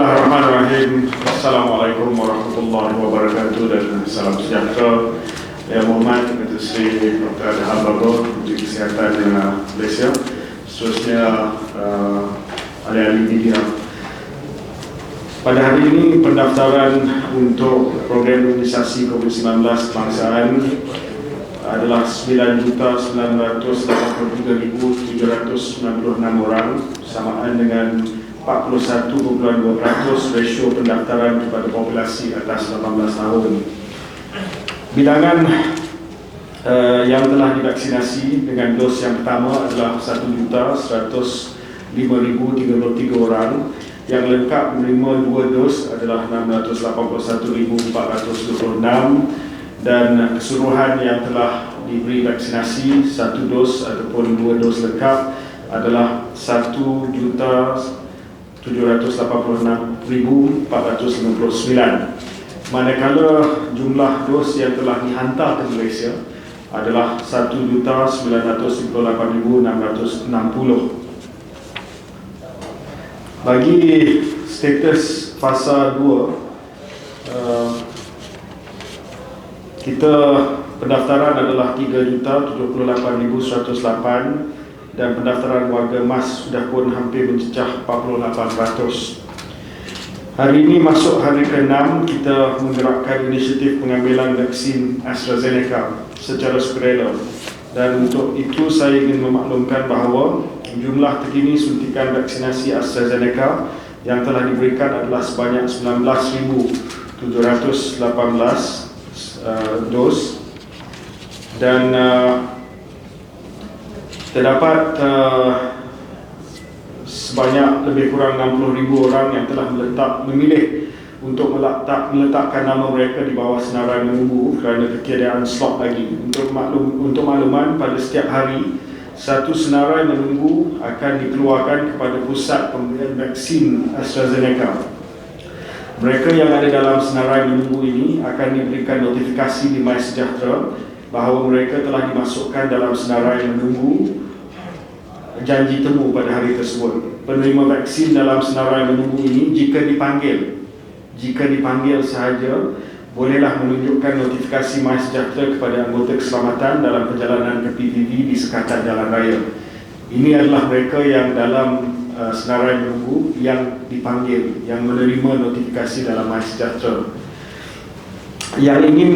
Bismillahirrahmanirrahim. Assalamualaikum warahmatullahi wabarakatuh dan salam sejahtera. Yang hormat Ketua Sri Dr. Adham Babar, Menteri Kesihatan Malaysia, seterusnya ahli-ahli media. Pada hari ini pendaftaran untuk program imunisasi COVID-19 kebangsaan adalah 9,983,796 orang, samaan dengan 41,2% rasio pendaftaran kepada populasi atas 18 tahun. Bilangan yang telah divaksinasi dengan dos yang pertama adalah 1.105.033 orang. Yang lengkap menerima 2 dos adalah 681.426 dan keseluruhan yang telah diberi vaksinasi 1 dos ataupun 2 dos lengkap adalah 1.786.459. Manakala jumlah dos yang telah dihantar ke Malaysia adalah 1.958.660. Bagi status fasa 2, kita pendaftaran adalah 3.078.108 dan pendaftaran warga emas sudah pun hampir mencecah 48%. Hari ini masuk hari ke-6, kita menggerakkan inisiatif pengambilan vaksin AstraZeneca secara sukarela. Dan untuk itu saya ingin memaklumkan bahawa jumlah terkini suntikan vaksinasi AstraZeneca yang telah diberikan adalah sebanyak 19,718 dos dan terdapat sebanyak lebih kurang 60,000 orang yang telah memilih untuk meletakkan nama mereka di bawah senarai menunggu kerana ketiadaan slot lagi. Untuk makluman, pada setiap hari satu senarai menunggu akan dikeluarkan kepada pusat pemberian vaksin AstraZeneca. Mereka yang ada dalam senarai menunggu ini akan diberikan notifikasi di MySejahtera bahawa mereka telah dimasukkan dalam senarai menunggu janji temu pada hari tersebut. Penerima vaksin dalam senarai menunggu ini jika dipanggil sahaja, bolehlah menunjukkan notifikasi MySejahtera kepada anggota keselamatan dalam perjalanan ke PPV di sekatan jalan raya. Ini adalah mereka yang dalam senarai menunggu yang dipanggil, yang menerima notifikasi dalam MySejahtera. Yang ingin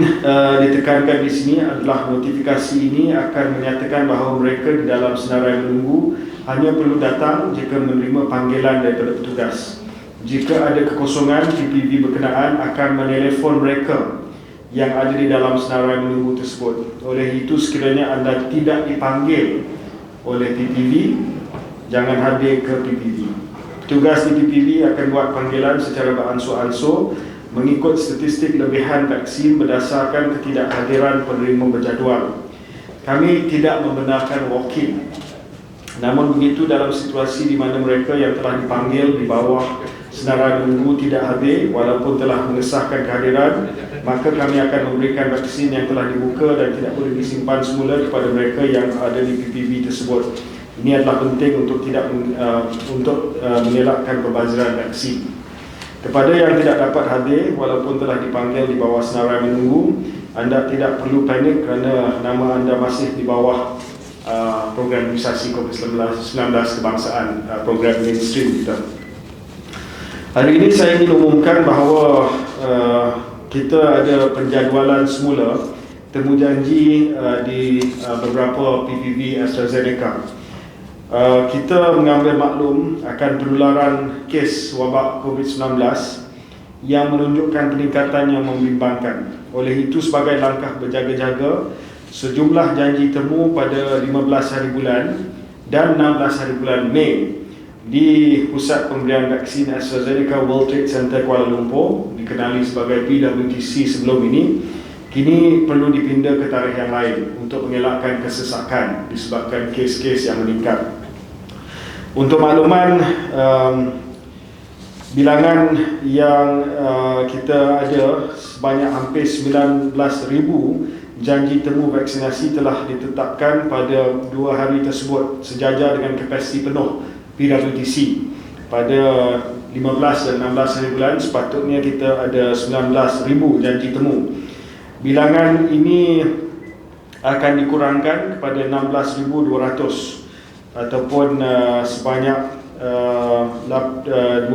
ditekankan di sini adalah notifikasi ini akan menyatakan bahawa mereka di dalam senarai menunggu hanya perlu datang jika menerima panggilan daripada petugas. Jika ada kekosongan, PPV berkenaan akan menelefon mereka yang ada di dalam senarai menunggu tersebut. Oleh itu, sekiranya anda tidak dipanggil oleh PPV, jangan hadir ke PPV. Petugas di PPV akan buat panggilan secara beransur-ansur mengikut statistik lebihan vaksin berdasarkan ketidakhadiran penerima berjadual. Kami tidak membenarkan walk-in. Namun begitu, dalam situasi di mana mereka yang telah dipanggil di bawah senarai menunggu tidak hadir walaupun telah mengesahkan kehadiran, maka kami akan memberikan vaksin yang telah dibuka dan tidak boleh disimpan semula kepada mereka yang ada di PPV tersebut. Ini adalah penting untuk mengelakkan pembaziran vaksin. Kepada yang tidak dapat hadir walaupun telah dipanggil di bawah senarai menunggu, anda tidak perlu panik kerana nama anda masih di bawah program imunisasi COVID-19 kebangsaan, program mainstream kita. Hari ini saya ingin umumkan bahawa kita ada penjadualan semula temu janji di beberapa PPV AstraZeneca. Kita mengambil maklum akan penularan kes wabak COVID-19 yang menunjukkan peningkatan yang membimbangkan. Oleh itu, sebagai langkah berjaga-jaga, sejumlah janji temu pada 15 hari bulan dan 16 hari bulan Mei di Pusat Pemberian Vaksin AstraZeneca World Trade Center Kuala Lumpur, dikenali sebagai PWTC sebelum ini, kini perlu dipindah ke tarikh yang lain untuk mengelakkan kesesakan disebabkan kes-kes yang meningkat. Untuk makluman, bilangan yang kita ada sebanyak hampir 19,000 janji temu vaksinasi telah ditetapkan pada 2 hari tersebut sejajar dengan kapasiti penuh PWTC. pada 15 dan 16 hari bulan sepatutnya kita ada 19,000 janji temu. Bilangan ini akan dikurangkan kepada 16,200 ataupun sebanyak 2,800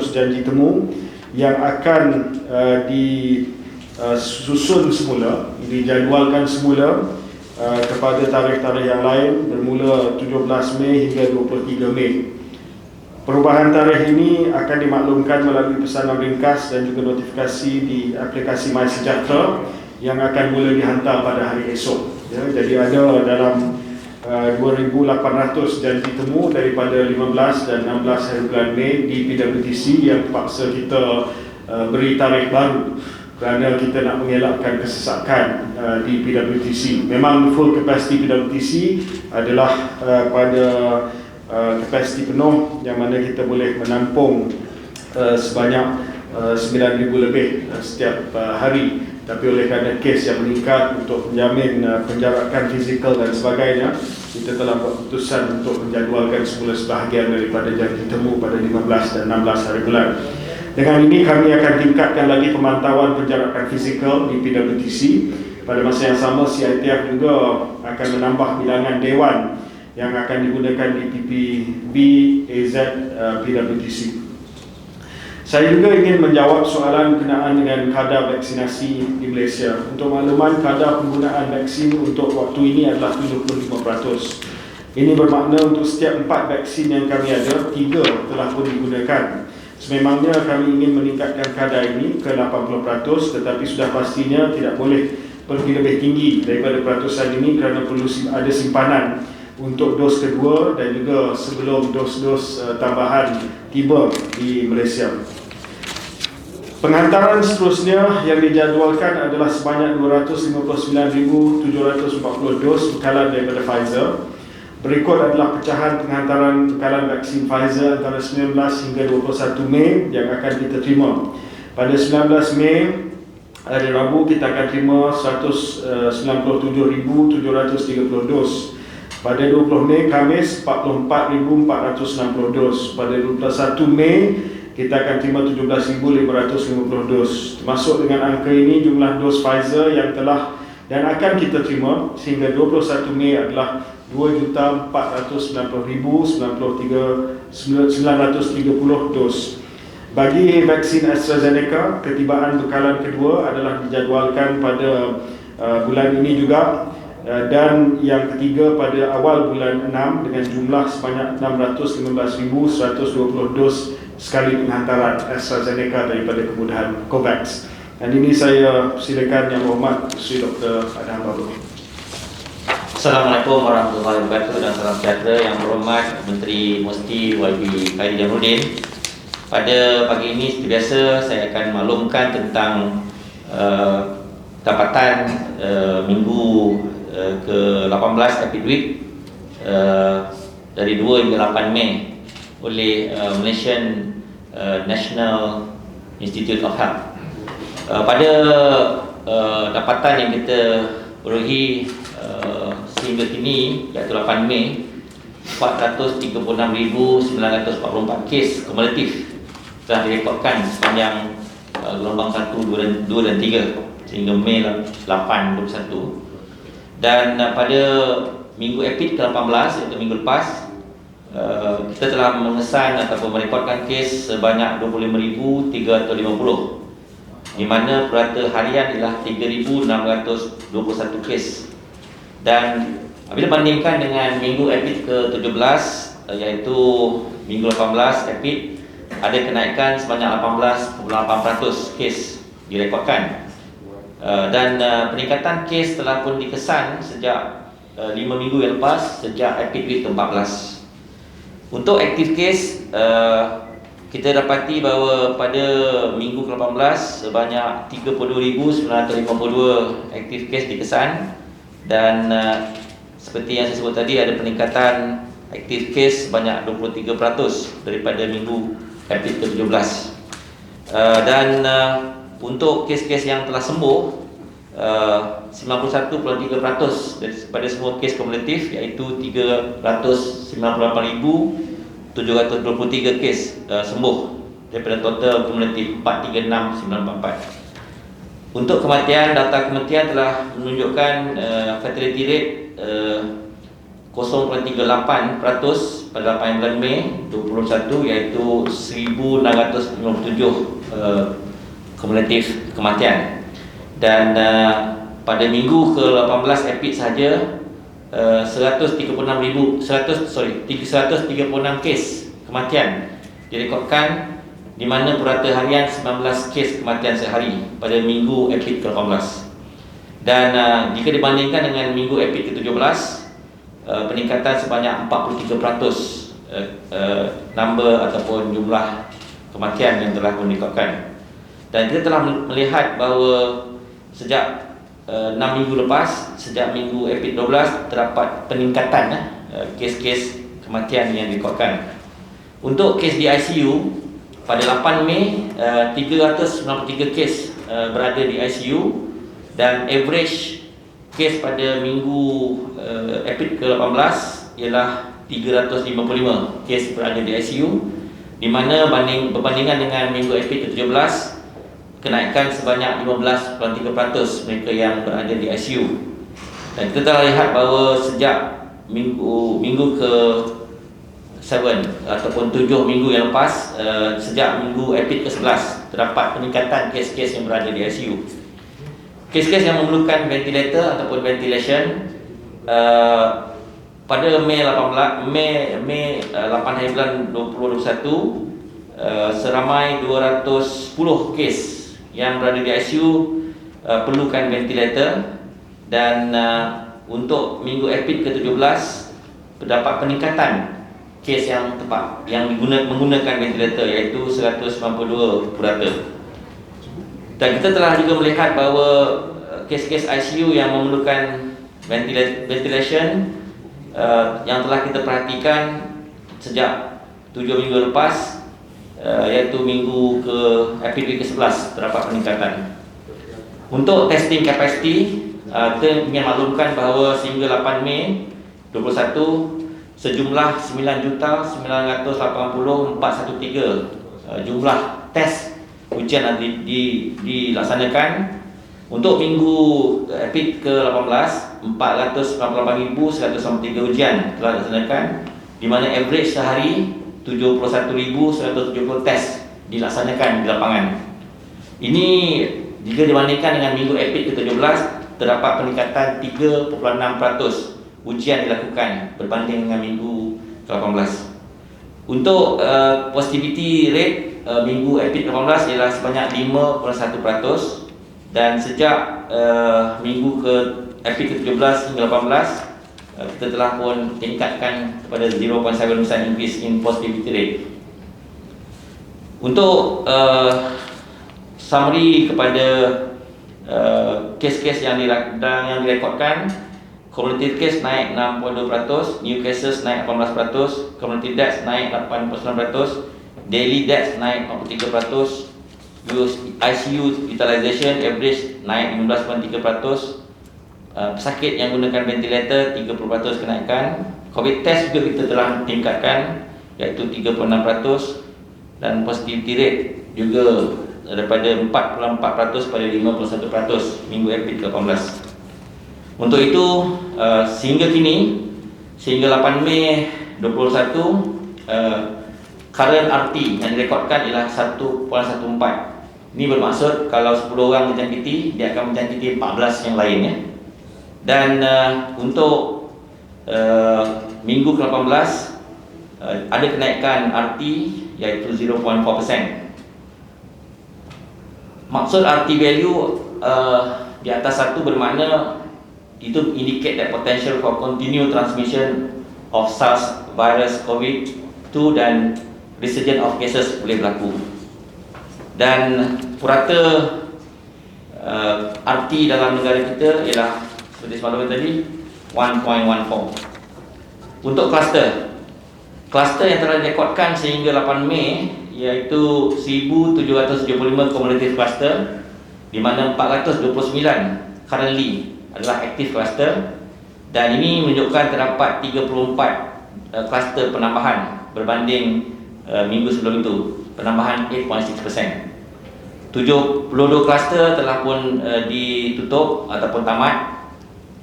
janji temu yang akan disusun semula, dijadualkan semula kepada tarikh-tarikh yang lain bermula 17 Mei hingga 23 Mei. Perubahan tarikh ini akan dimaklumkan melalui pesanan ringkas dan juga notifikasi di aplikasi MySejahtera yang akan mula dihantar pada hari esok. Ya, jadi ada dalam 2,800 janji temu daripada 15 dan 16 hari bulan Mei di PWTC yang terpaksa kita beri tarikh baru kerana kita nak mengelakkan kesesakan di PWTC. Memang full capacity PWTC adalah pada kapasiti penuh yang mana kita boleh menampung sebanyak 9,000 lebih setiap hari. Tapi oleh kerana kes yang meningkat untuk menjamin penjarakan fizikal dan sebagainya, kita telah buat keputusan untuk menjadualkan semula sebahagian daripada janji temu pada 15 dan 16 hari bulan. Dengan ini kami akan tingkatkan lagi pemantauan penjarakan fizikal di PWTC. Pada masa yang sama, CITF juga akan menambah bilangan dewan yang akan digunakan di PPB AZ PWTC. Saya juga ingin menjawab soalan berkenaan dengan kadar vaksinasi di Malaysia. Untuk makluman, kadar penggunaan vaksin untuk waktu ini adalah 75%. Ini bermakna untuk setiap 4 vaksin yang kami ada, 3 telah pun digunakan. Sememangnya kami ingin meningkatkan kadar ini ke 80%, tetapi sudah pastinya tidak boleh pergi lebih tinggi daripada peratusan ini kerana perlu ada simpanan untuk dos kedua dan juga sebelum dos-dos tambahan tiba di Malaysia. Penghantaran seterusnya yang dijadualkan adalah sebanyak 259,740 dos bekalan daripada Pfizer. Berikut adalah pecahan penghantaran bekalan vaksin Pfizer antara 19 hingga 21 Mei yang akan kita terima. Pada 19 Mei, hari Rabu, kita akan terima 197,730 dos. Pada 20 Mei, Khamis, 44,460 dos. Pada 21 Mei, kita akan terima 17,550 dos. Termasuk dengan angka ini, jumlah dos Pfizer yang telah dan akan kita terima sehingga 21 Mei adalah 2,490,930 dos. Bagi vaksin AstraZeneca, ketibaan bekalan kedua adalah dijadualkan pada bulan ini juga, dan yang ketiga pada awal bulan 6 dengan jumlah sebanyak 615,120 dos sekali penghantaran AstraZeneca daripada kemudahan COVAX. Dan ini saya silakan Yang Berhormat Sri Dr. Adham Babu. Assalamualaikum warahmatullahi wabarakatuh dan salam sejahtera. Yang Berhormat Menteri Musti YB Khairy Jamaluddin. Pada pagi ini seperti biasa saya akan maklumkan tentang dapatan minggu ke-18 Rapid Week dari 2 hingga 8 Mei oleh Malaysian National Institute of Health. Pada dapatan yang kita perolehi sehingga kini, iaitu 8 Mei, 436,944 kes kumulatif telah direkodkan sepanjang gelombang 1, 2 dan 3 sehingga Mei 8/21. Dan pada minggu EPID ke-18 iaitu minggu lepas, kita telah mengesan ataupun merekodkan kes sebanyak 25,350, di mana purata harian ialah 3,621 kes. Dan apabila bandingkan dengan minggu EPID ke-17 iaitu minggu 18 EPID, ada kenaikan sebanyak 18.8% kes direkodkan. Dan peningkatan kes telah pun dikesan sejak 5 minggu yang lepas, sejak EPID week ke-14. Untuk aktif kes, kita dapati bahawa pada minggu ke-18 sebanyak 32,952 aktif kes dikesan. Dan seperti yang saya sebut tadi, ada peningkatan aktif kes sebanyak 23% daripada minggu EPID ke-17. Dan untuk kes-kes yang telah sembuh, 91.3% daripada semua kes kumulatif, iaitu 398,630 723 kes sembuh daripada total kumulatif 436,944. Untuk kematian, data kematian telah menunjukkan fatality rate 0.38% pada 8 bulan Mei 2021, iaitu 1,657 kumulatif kematian. Dan pada minggu ke-18 EPID sahaja 336 kes kematian direkodkan, di mana purata harian 19 kes kematian sehari pada minggu EPID ke-18. Dan jika dibandingkan dengan minggu EPID ke-17, peningkatan sebanyak 43% number ataupun jumlah kematian yang telah direkodkan. Dan kita telah melihat bahawa sejak 6 minggu lepas, sejak minggu EPID 12, terdapat peningkatan kes-kes kematian yang direkodkan. Untuk kes di ICU, pada 8 Mei 393 kes berada di ICU, dan average kes pada minggu EPID ke-18 ialah 355 kes berada di ICU, di mana berbandingan dengan minggu EPID ke-17, kenaikan sebanyak 15.3% mereka yang berada di ICU. Dan kita telah lihat bahawa sejak minggu ke-7 ataupun 7 minggu yang lepas, sejak minggu EPID ke-11, terdapat peningkatan kes-kes yang berada di ICU. Kes-kes yang memerlukan ventilator ataupun ventilation pada Mei 8 hari bulan 2021, seramai 210 kes yang berada di ICU perlukan ventilator. Dan untuk minggu EPID ke-17 terdapat peningkatan kes yang menggunakan ventilator, iaitu 192 purata. Dan kita telah juga melihat bahawa kes-kes ICU yang memerlukan ventilation yang telah kita perhatikan sejak 7 minggu lepas, iaitu minggu ke EPID ke-11, terdapat peningkatan. Untuk testing capacity, kita ingin maklumkan bahawa sehingga 8 Mei 2021, sejumlah 9,980,413 jumlah tes ujian dilaksanakan. Untuk minggu EPID ke-18, 498,193 ujian telah dilaksanakan, di mana average sehari 71,170 tes dilaksanakan di lapangan. Ini jika dibandingkan dengan minggu EPID ke-17, terdapat peningkatan 3.6% ujian dilakukan berbanding dengan minggu ke-18. Untuk positivity rate minggu EPID ke-18 ialah sebanyak 5.1%, dan sejak minggu ke EPID ke-17 hingga 18, kita telah pun tingkatkan kepada 0.7% increase in positivity rate. Untuk summary kepada kes-kes yang direkodkan, cumulative case naik 6.2%, new cases naik 18%, cumulative deaths naik 8.9%, daily deaths naik 43%, ICU utilization average naik 15.3%, pesakit yang gunakan ventilator 30% kenaikan, COVID test juga kita telah tingkatkan, iaitu 3.6%, dan positivity rate juga daripada 4.4% pada 51% minggu EPID ke-18. Untuk itu, sehingga kini, sehingga 8 Mei 2021, current RT yang direkodkan ialah 1.14. Ini bermaksud kalau 10 orang menjangkiti, dia akan menjangkiti 14 yang lainnya. Dan untuk minggu ke-18, ada kenaikan RT, iaitu 0.4%. Maksud RT value di atas 1 bermakna itu indicate that potential for continued transmission of SARS virus COVID-2 dan resurgence of cases boleh berlaku. Dan purata RT dalam negara kita ialah seperti semalam tadi 1.14. Untuk kluster yang telah direkodkan sehingga 8 Mei iaitu 1,775 cumulative cluster, di mana 429 currently adalah active cluster, dan ini menunjukkan terdapat 34 kluster penambahan berbanding minggu sebelum itu, penambahan 8.6%. 72 kluster telah pun ditutup ataupun tamat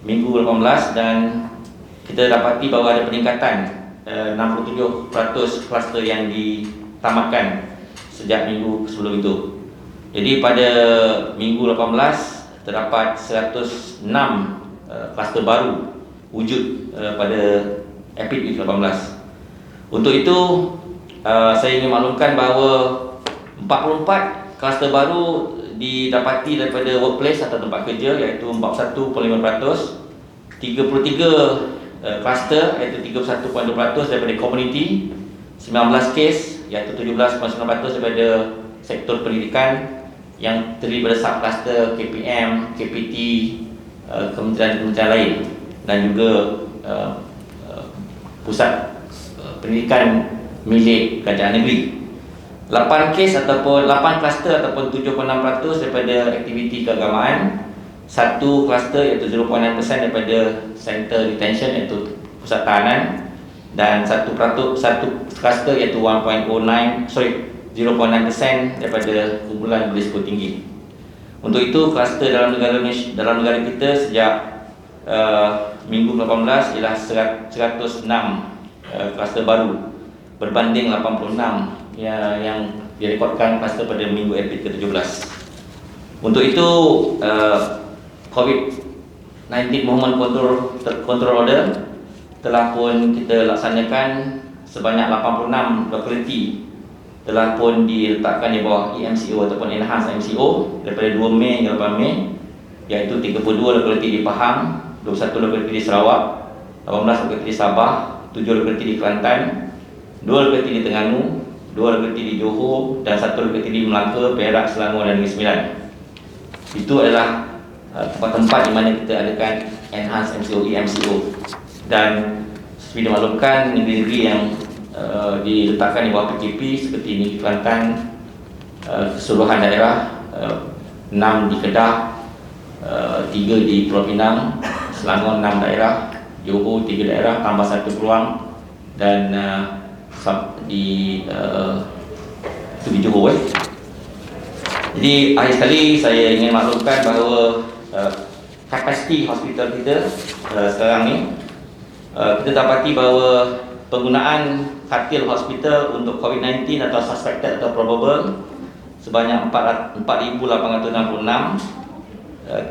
minggu 18 dan kita dapati bahawa ada peningkatan 67% kluster yang ditamatkan sejak minggu sebelum itu. Jadi pada minggu 18 terdapat 106 kluster baru wujud pada Epic Week 18. Untuk itu saya ingin maklumkan bahawa 44 kluster baru didapati daripada workplace atau tempat kerja, iaitu 41.5%, 33 kluster iaitu 31.2% daripada community, 19 kes iaitu 17.9% daripada sektor pendidikan yang terdiri pada sub-kluster KPM, KPT, kementerian-kementerian lain dan juga pusat pendidikan milik kerajaan negeri. 8 kes ataupun 8 kluster ataupun 7.6% daripada aktiviti keagamaan, 1 kluster iaitu 0.9% daripada center detention iaitu pusat tahanan dan 1 kluster iaitu 0.9% daripada kumpulan berisiko tinggi. Untuk itu kluster dalam negara kita sejak minggu 18 ialah 106 kluster baru berbanding 86 yang direkodkan kluster pada minggu April ke-17. Untuk itu COVID-19 Movement Control Order telah pun kita laksanakan sebanyak 86 lokaliti telah pun diletakkan di bawah EMCO ataupun Enhanced MCO daripada 2 Mei hingga 8 Mei, iaitu 32 lokaliti di Pahang, 21 lokaliti di Sarawak, 18 lokaliti di Sabah, 7 lokaliti di Kelantan, 2 lokaliti di Terengganu, 2 lokaliti di Johor dan 1 lokaliti di Melaka, Perak, Selangor dan Negeri Sembilan. Itu adalah tempat-tempat di mana kita adakan Enhanced MCO, EMCO. Dan seperti dimaklumkan, negeri-negeri yang diletakkan di bawah PKP seperti Negeri Kelantan, keseluruhan daerah, 6 di Kedah, 3 di Pulau Pinang, Selangor 6 daerah, Johor 3 daerah tambah 1 Keluang dan di Johor. Jadi akhir sekali saya ingin maklumkan bahawa kapasiti hospital kita sekarang ni kita dapati bahawa penggunaan katil hospital untuk COVID-19 atau suspected atau probable sebanyak 4,866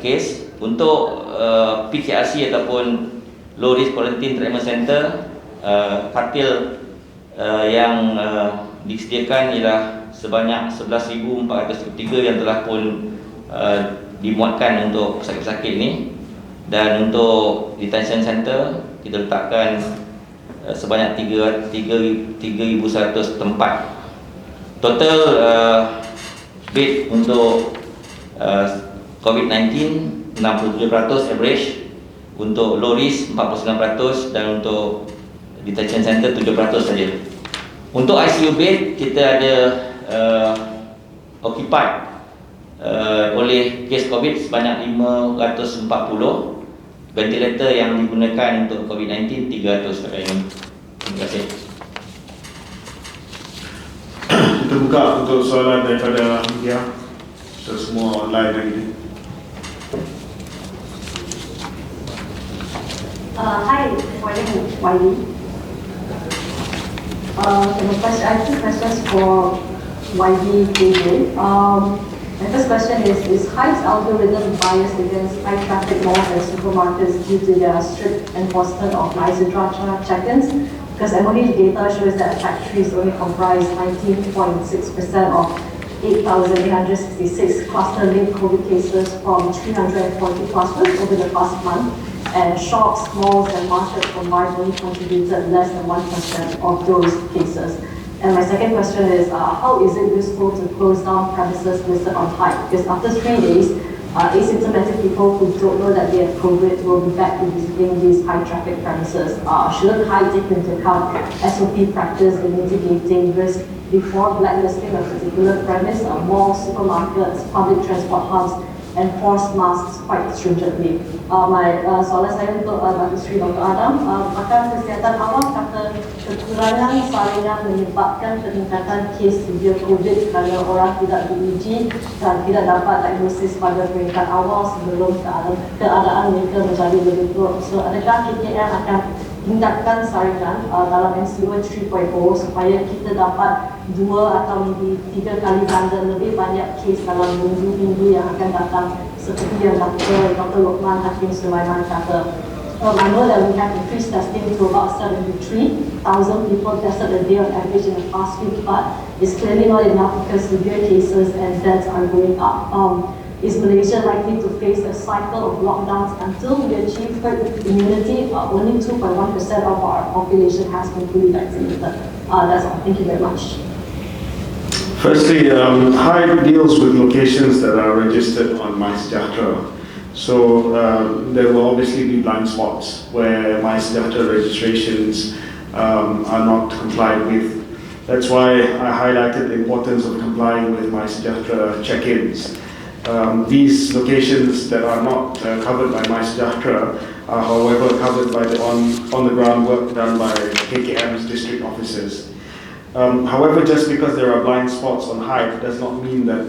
kes. Untuk PKRC ataupun Low Risk Quarantine Treatment Center, katil yang disediakan ialah sebanyak 11,433 yang telah pun dimuatkan untuk pesakit-pesakit ini. Dan untuk detention center kita letakkan sebanyak 3,100 tempat. Total bed untuk COVID-19 67% average, untuk low risk 49% dan untuk detention center 7% saja. Untuk ICU bed kita ada occupied oleh kes COVID sebanyak 540, ventilator yang digunakan untuk COVID-19 300 sekarang ini. Terima kasih. Kita buka untuk soalan daripada media. Kita semua online hari ini. Hi, good morning, Wiley. I have 2 questions for Wiley KJ. My first question is Hive's algorithm biased against high traffic malls and supermarkets due to their strict enforcement of licensure check-ins? Because MOH data shows that factories only comprise 19.6% of 8,866 cluster-linked COVID cases from 340 clusters over the past month, and shops, malls and markets combined only contributed less than 1% of those cases. And my second question is, how is it useful to close down premises listed on Hive? Because after 3 days, asymptomatic people who don't know that they have COVID will be back to visiting these high traffic premises. Shouldn't Hive take into account SOP practice in mitigating risk before blacklisting a particular premise, malls, supermarkets, public transport hubs, enforce masks quite stringently. Soalan saya untuk Datuk Seri Dr. Adam, pakar kesihatan awam kata kekurangan saringan menyebabkan peningkatan kes severe COVID kerana orang tidak diuji dan tidak dapat diagnosis pada peringkat awal sebelum keadaan mereka menjadi lebih buruk. So, adakah KKM akan tindakan saringan dalam MCO 3.0 supaya kita dapat 2 atau maybe 3 kali ganda lebih banyak kes dalam minggu-minggu yang akan datang, seperti yang Dr. Lokman Hakim Sulaiman kata. I know that we have increased testing to about 73,000 people tested a day on average in the past week, but it's clearly not enough because severe cases and deaths are going up. Is Malaysia likely to face a cycle of lockdowns until we achieve herd immunity? Only 2.1% of our population has been fully vaccinated. That's all. Thank you very much. Firstly, HIDE deals with locations that are registered on MySejahtera. So there will obviously be blind spots where MySejahtera registrations are not complied with. That's why I highlighted the importance of complying with MySejahtera check-ins. These locations that are not covered by MySejahtera are, however, covered by the on-the-ground work done by KKM's district officers. However, just because there are blind spots on HIDE does not mean that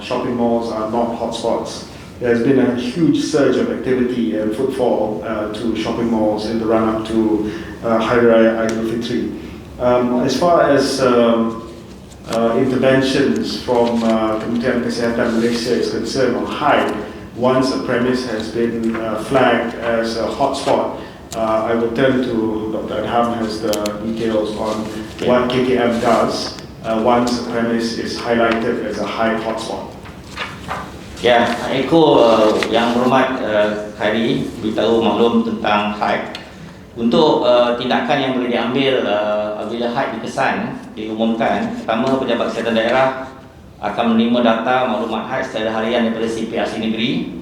shopping malls are not hotspots. There's been a huge surge of activity and footfall to shopping malls in the run-up to Hari Raya Aidilfitri. As far as interventions from Kementerian Kesihatan Malaysia is concerned on HIDE, once a premise has been flagged as a hotspot, I will turn to Dr. Adham has the details on what KKM does once a premise is highlighted as a HIDE hotspot. Ya, Eko yang berhormat Khairy beritahu maklum tentang HIDE. Untuk tindakan yang boleh diambil apabila HIDE diumumkan, pertama, pejabat kesihatan daerah akan menerima data maklumat HIDE secara harian daripada CPRC negeri.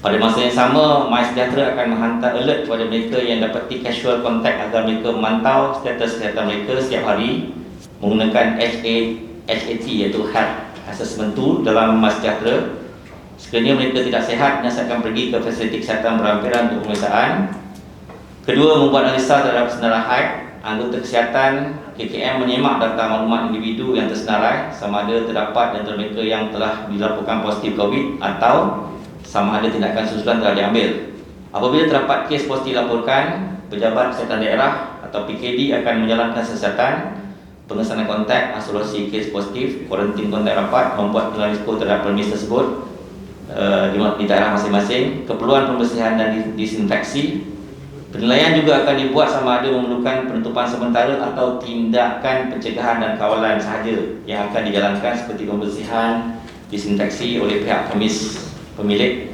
Pada masa yang sama, MySejahtera akan menghantar alert kepada mereka yang dapati casual contact agar mereka memantau status kesihatan mereka setiap hari menggunakan HAT iaitu Health Assessment Tool dalam MySejahtera. Sekiranya mereka tidak sihat, akan pergi ke fasiliti kesihatan berhampiran untuk pemeriksaan. Kedua, membuat analisa terhadap senarai HIDE. Anggota kesihatan KKM menyemak data maklumat individu yang tersenarai, sama ada terdapat di antara mereka yang telah dilaporkan positif COVID atau sama ada tindakan susulan telah diambil. Apabila terdapat kes positif dilaporkan, pejabat kesihatan daerah atau PKD akan menjalankan siasatan pengesanan kontak, isolasi kes positif, kuarantin kontak rapat, membuat penilaian risiko terhadap premis tersebut di daerah masing-masing, keperluan pembersihan dan disinfeksi. Penilaian juga akan dibuat sama ada memerlukan penutupan sementara atau tindakan pencegahan dan kawalan sahaja yang akan dijalankan seperti pembersihan, disinfeksi oleh pihak premis pemilik.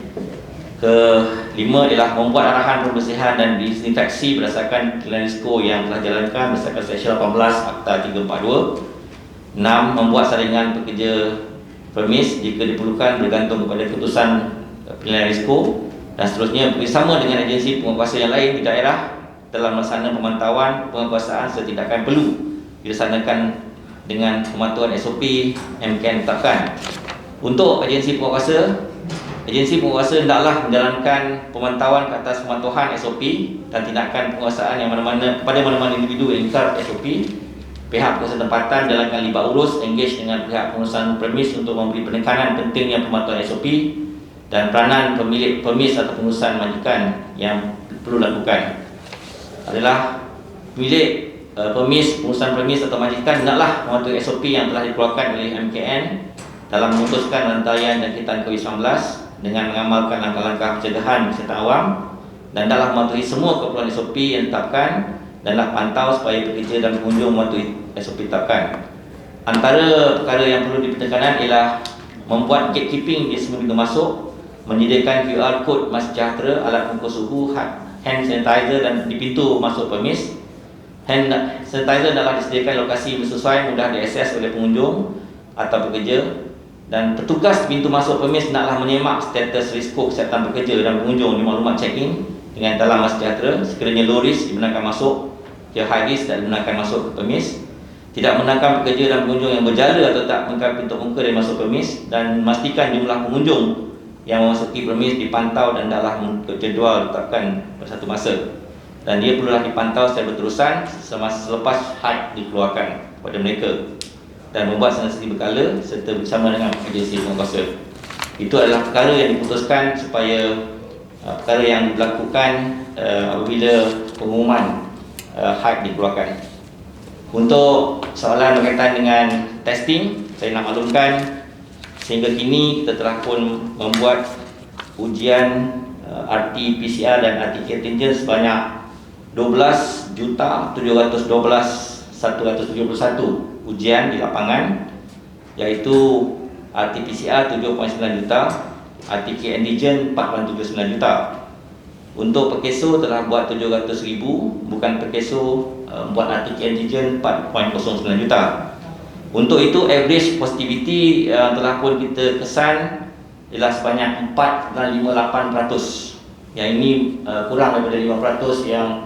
Kelima ialah membuat arahan pembersihan dan disinfeksi berdasarkan penilaian risiko yang telah dijalankan berdasarkan Seksyen 18 Akta 342. 6. Membuat saringan pekerja premis jika diperlukan bergantung kepada keputusan penilaian risiko. Dan seterusnya, bersama dengan agensi penguatkuasa yang lain di daerah dalam melaksanakan pemantauan penguatkuasaan setindakan perlu dilaksanakan dengan pemantauan SOP MKN tetapkan. Untuk agensi penguatkuasa hendaklah menjalankan pemantauan ke atas pemantauan SOP dan tindakan penguasaan yang mana-mana kepada mana-mana individu yang ingkar SOP. Pihak pengurusan tempatan jalankan libat urus, engage dengan pihak pengurusan premis untuk memberi penekanan pentingnya pemantauan SOP dan peranan pemilik premis atau pengurusan majikan yang perlu lakukan adalah pemilik premis, pengurusan premis atau majikan hendaklah mematuhi SOP yang telah dikeluarkan oleh MKN dalam memutuskan rantaian jangkitan COVID-19 dengan mengamalkan langkah-langkah pencegahan kesihatan awam dan hendaklah mematuhi semua keperluan SOP yang ditetapkan dan hendaklah pantau supaya pekerja dan pengunjung mematuhi SOP ditetapkan. Antara perkara yang perlu dipertekankan ialah membuat gatekeeping di semua pintu masuk, menyediakan QR code MySejahtera, alat pengukur suhu, hand sanitizer dan di pintu masuk premis. Hand sanitizer adalah disediakan lokasi sesuai, mudah diakses oleh pengunjung atau pekerja, dan petugas di pintu masuk premis hendaklah menyemak status risiko kesihatan pekerja dan pengunjung di maklumat check-in dengan dalam MySejahtera. Sekiranya low risk dibenarkan masuk, jika high risk tak dibenarkan masuk ke premis. Tidak menangkap pekerja dan pengunjung yang berjala atau tak melengkapi pintu muka dari masuk premis, dan memastikan jumlah pengunjung yang memasuki premis dipantau dan adalah jadual ditetapkan pada satu masa, dan dia perlulah dipantau secara berterusan selepas had dikeluarkan kepada mereka, dan membuat sanksi berkala serta bersama dengan agensi penguasa. Itu adalah perkara yang diputuskan supaya perkara yang dilakukan apabila pengumuman had dikeluarkan. Untuk soalan berkaitan dengan testing, saya nak maklumkan sehingga kini kita telah pun membuat ujian RT-PCR dan RT antigen sebanyak 12,712,171 ujian di lapangan, iaitu RT-PCR 7.9 juta, RT antigen 4.79 juta. Untuk perkeso telah buat 700,000, bukan perkeso buat RT antigen 4.09 juta. Untuk itu average positivity telah pun kita kesan ialah sebanyak 4,58%. Yang ini kurang daripada 5% yang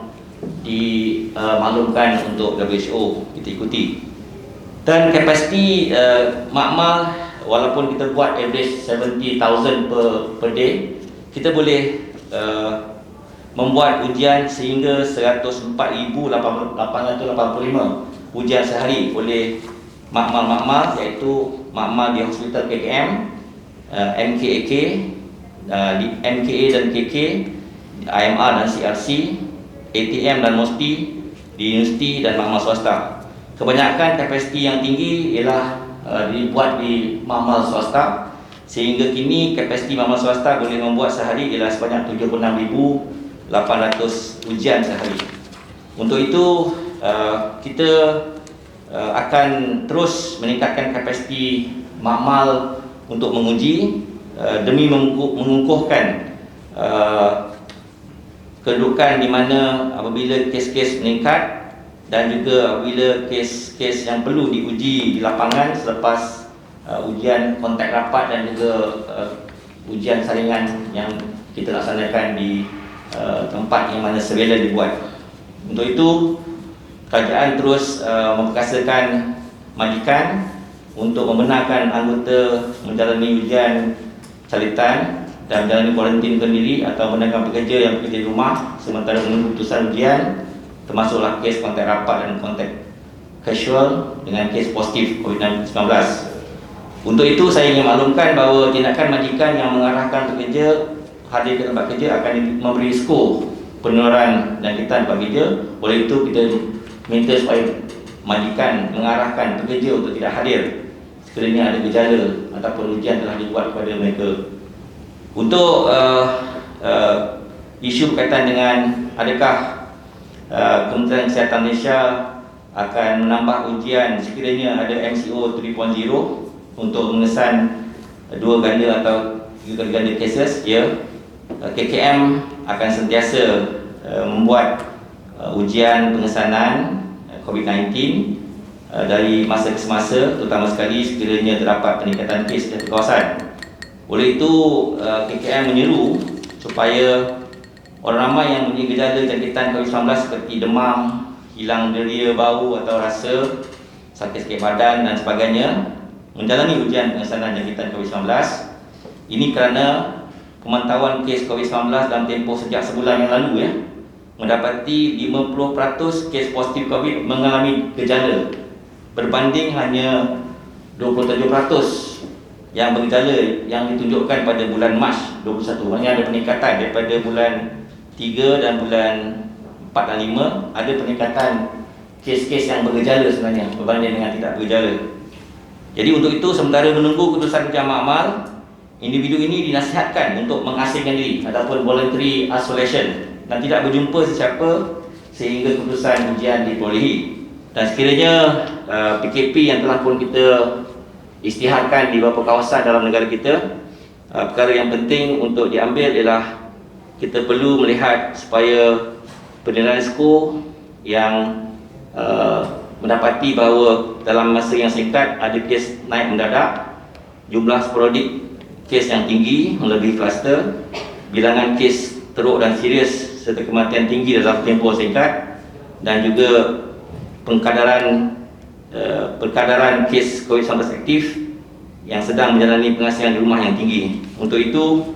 dimaklumkan untuk WHO kita ikuti. Dan kapasiti makmal, walaupun kita buat average 70,000 per day, kita boleh membuat ujian sehingga 104,885 ujian sehari oleh makmal-makmal, iaitu makmal di hospital KKM, MKAK, di MKA dan KK, IMR dan CRC, ATM dan MOSTI di universiti dan makmal swasta. Kebanyakan kapasiti yang tinggi ialah dibuat di makmal swasta, sehingga kini kapasiti makmal swasta boleh membuat sehari ialah sebanyak 76,800 ujian sehari. Untuk itu kita akan terus meningkatkan kapasiti makmal untuk menguji demi mengukuhkan kedudukan di mana apabila kes-kes meningkat dan juga apabila kes-kes yang perlu diuji di lapangan selepas ujian kontak rapat dan juga ujian saringan yang kita laksanakan di tempat yang mana surveillance dibuat. Untuk itu kerajaan terus memperkasakan majikan untuk membenarkan anggota menjalani ujian calitan dan menjalani kuarantin sendiri atau membenarkan pekerja yang bekerja di rumah sementara menunggu putusan ujian, termasuklah kes kontak rapat dan kontak casual dengan kes positif COVID-19. Untuk itu saya ingin maklumkan bahawa tindakan majikan yang mengarahkan pekerja hadir ke tempat kerja akan memberi skor penularan dan kita tempat kerja. Oleh itu kita minta supaya majikan mengarahkan pekerja untuk tidak hadir sekiranya ada gejala ataupun ujian telah dibuat kepada mereka. Untuk isu berkaitan dengan adakah Kementerian Kesihatan Malaysia akan menambah ujian sekiranya ada MCO 3.0 untuk mengesan 2 ganda atau 3 ganda cases, ya. KKM akan sentiasa membuat ujian pengesanan COVID-19 dari masa ke semasa, terutama sekali sekiranya terdapat peningkatan kes di kawasan. Oleh itu KKM menyeru supaya orang ramai yang mempunyai gejala jangkitan COVID-19 seperti demam, hilang deria, bau atau rasa, sakit badan dan sebagainya menjalani ujian pengesanan jangkitan COVID-19. Ini kerana pemantauan kes COVID-19 dalam tempoh sejak sebulan yang lalu, ya, mendapati 50% kes positif COVID mengalami gejala berbanding hanya 27% yang bergejala yang ditunjukkan pada bulan Mac 21. Maksudnya ada peningkatan daripada bulan 3 dan bulan 4 dan 5, ada peningkatan kes-kes yang bergejala sebenarnya berbanding dengan tidak bergejala. Jadi untuk itu sementara menunggu keputusan kerja makmal, individu ini dinasihatkan untuk mengasingkan diri ataupun voluntary isolation dan tidak berjumpa sesiapa sehingga keputusan ujian diperolehi. Dan sekiranya PKP yang telah pun kita isytiharkan di beberapa kawasan dalam negara kita, perkara yang penting untuk diambil ialah kita perlu melihat supaya penilaian skor yang mendapati bahawa dalam masa yang singkat ada kes naik mendadak, jumlah sporadik kes yang tinggi melebihi kluster, bilangan kes teruk dan serius serta kematian tinggi dalam tempoh singkat, dan juga perkadaran kes COVID-19 aktif yang sedang menjalani penghasilan rumah yang tinggi. Untuk itu,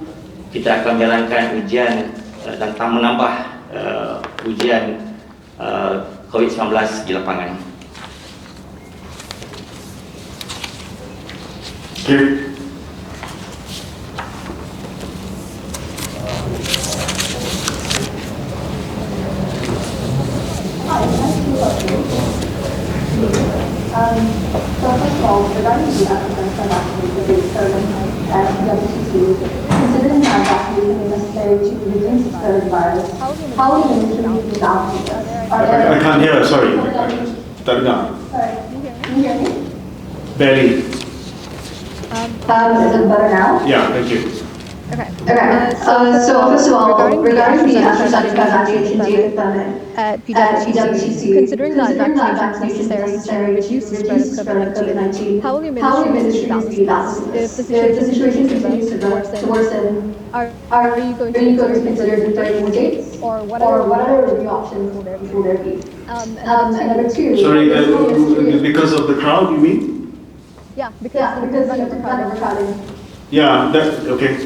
kita akan menjalankan ujian dan menambah ujian COVID-19 di lapangan. Okay. So first of all, regarding the applicants and vaccinated with certain at WTC, considering that vaccination is necessary to reduce the spread of the virus, how will the ministry meet with the applicants? I can't hear, sorry. Tak dengar. Sorry, can you hear me? Barely. Is it better now? Yeah, thank you. Okay. Okay, so first of all, regarding the AstraZeneca vaccination data summit At at PwC, PwC, considering that vaccination is necessary to reduce the spread of COVID-19, how will your ministry meet that? If the situation continues to worsen, are you going to consider deferring the dates? Or what other review options will there be? And number two, Sorry, because of the crowd, you mean? Yeah, because of the crowding. Yeah, that, okay.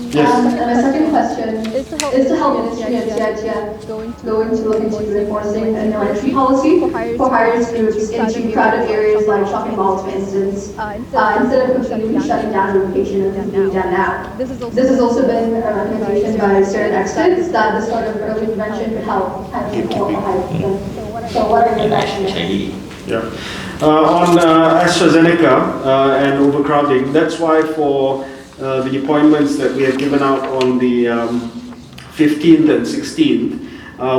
Yes. And my second question is to help Ministry and CITF going to look into enforcing a no entry policy for hires groups into crowded areas like shopping malls, for instance, instead of completely shutting down the location and being done now. This This has also been a recommendation by certain experts that this sort of early prevention could help kind of control the hype. So what are your thoughts? Yeah. On AstraZeneca and overcrowding, that's why for the appointments that we have given out on the 15th and 16th,